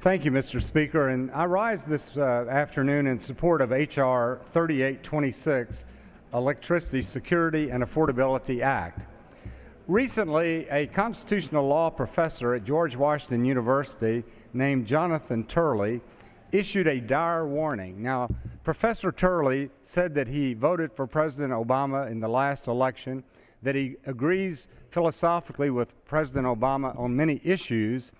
Thank you, Mr. Speaker. And I rise this afternoon in support of H.R. 3826, Electricity Security and Affordability Act. Recently, a constitutional law professor at George Washington University named Jonathan Turley issued a dire warning. Now, Professor Turley said that he voted for President Obama in the last election, that he agrees philosophically with President Obama on many issues,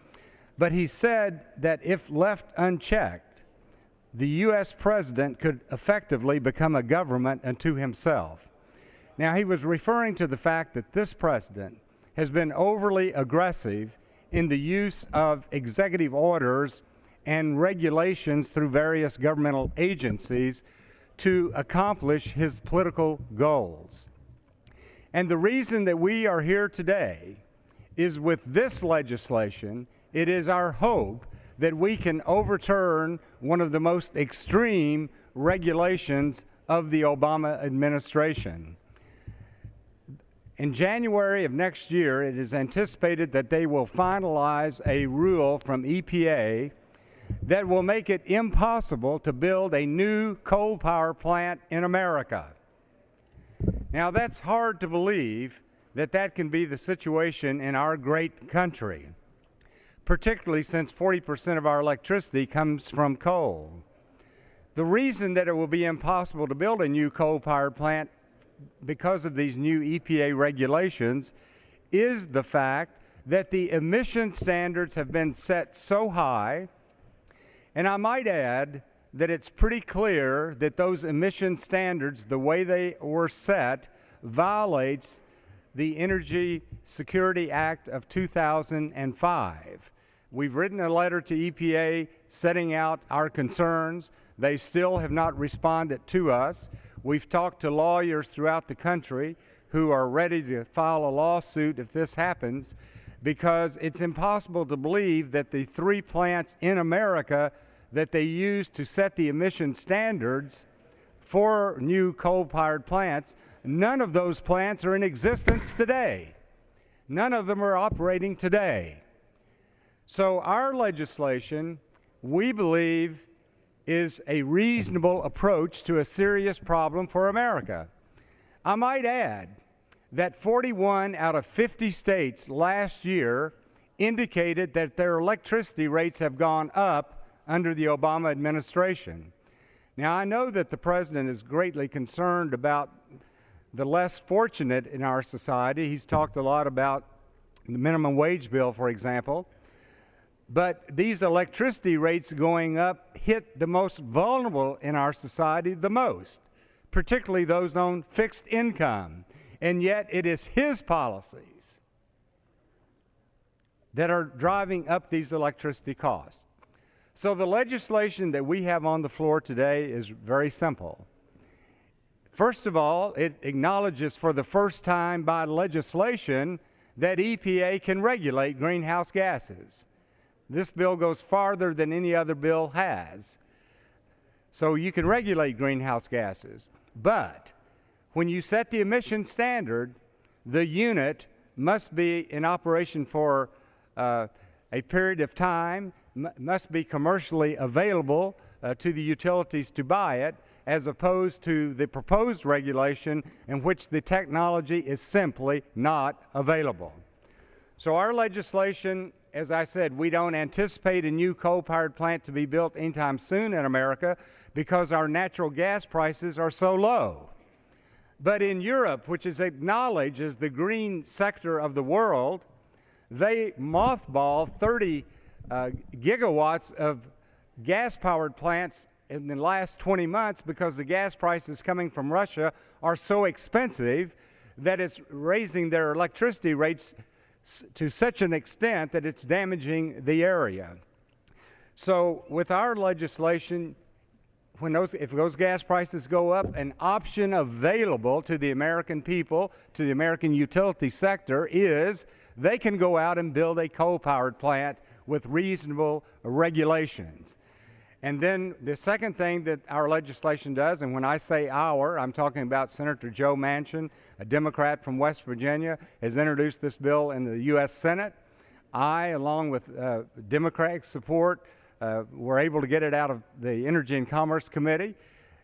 but he said that if left unchecked, the U.S. president could effectively become a government unto himself. Now, he was referring to the fact that this president has been overly aggressive in the use of executive orders and regulations through various governmental agencies to accomplish his political goals. And the reason that we are here today is with this legislation, it is our hope that we can overturn one of the most extreme regulations of the Obama administration. In January of next year, it is anticipated that they will finalize a rule from EPA that will make it impossible to build a new coal power plant in America. Now, that's hard to believe that that can be the situation in our great country, particularly since 40% of our electricity comes from coal. The reason that it will be impossible to build a new coal-powered plant because of these new EPA regulations is the fact that the emission standards have been set so high, and I might add that it's pretty clear that those emission standards, the way they were set, violates the Energy Security Act of 2005. We've written a letter to EPA setting out our concerns. They still have not responded to us. We've talked to lawyers throughout the country who are ready to file a lawsuit if this happens, because it's impossible to believe that the 3 plants in America that they use to set the emission standards for new coal-powered plants, none of those plants are in existence today. None of them are operating today. So our legislation, we believe, is a reasonable approach to a serious problem for America. I might add that 41 out of 50 states last year indicated that their electricity rates have gone up under the Obama administration. Now, I know that the President is greatly concerned about the less fortunate in our society. He's talked a lot about the minimum wage bill, for example. But these electricity rates going up hit the most vulnerable in our society the most, particularly those on fixed income. And yet it is his policies that are driving up these electricity costs. So the legislation that we have on the floor today is very simple. First of all, it acknowledges for the first time by legislation that EPA can regulate greenhouse gases. This bill goes farther than any other bill has. So you can regulate greenhouse gases. But when you set the emission standard, the unit must be in operation for a period of time, must be commercially available to the utilities to buy it, as opposed to the proposed regulation in which the technology is simply not available. So our legislation, as I said, we don't anticipate a new coal-powered plant to be built anytime soon in America because our natural gas prices are so low. But in Europe, which is acknowledged as the green sector of the world, they mothball 30 gigawatts of gas-powered plants in the last 20 months because the gas prices coming from Russia are so expensive that it's raising their electricity rates to such an extent that it's damaging the area. So with our legislation, if those gas prices go up, an option available to the American people, to the American utility sector, is they can go out and build a coal-powered plant with reasonable regulations. And then the second thing that our legislation does, and when I say our, I'm talking about Senator Joe Manchin, a Democrat from West Virginia, has introduced this bill in the U.S. Senate. I, along with Democratic support, were able to get it out of the Energy and Commerce Committee.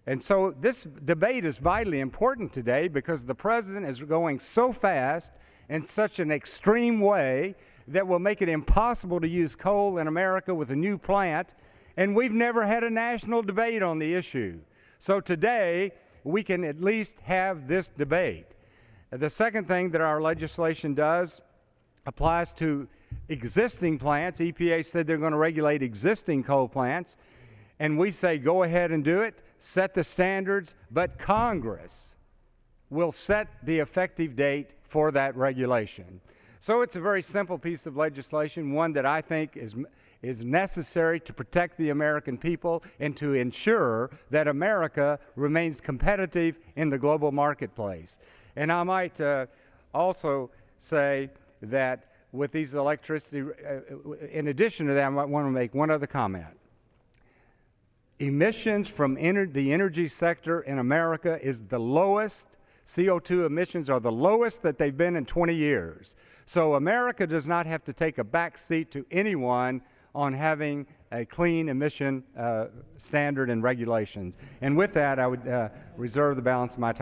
And so this debate is vitally important today because the president is going so fast in such an extreme way that will make it impossible to use coal in America with a new plant, and we've never had a national debate on the issue. So today, we can at least have this debate. The second thing that our legislation does applies to existing plants. EPA said they're going to regulate existing coal plants, and we say go ahead and do it, set the standards, but Congress will set the effective date for that regulation. So it's a very simple piece of legislation, one that I think is necessary to protect the American people and to ensure that America remains competitive in the global marketplace. And I might also say that with these electricity, in addition to that, I might want to make one other comment. Emissions from the energy sector in America is the lowest. CO2 emissions are the lowest that they've been in 20 years. So America does not have to take a back seat to anyone on having a clean emission standard and regulations. And with that, I would reserve the balance of my time.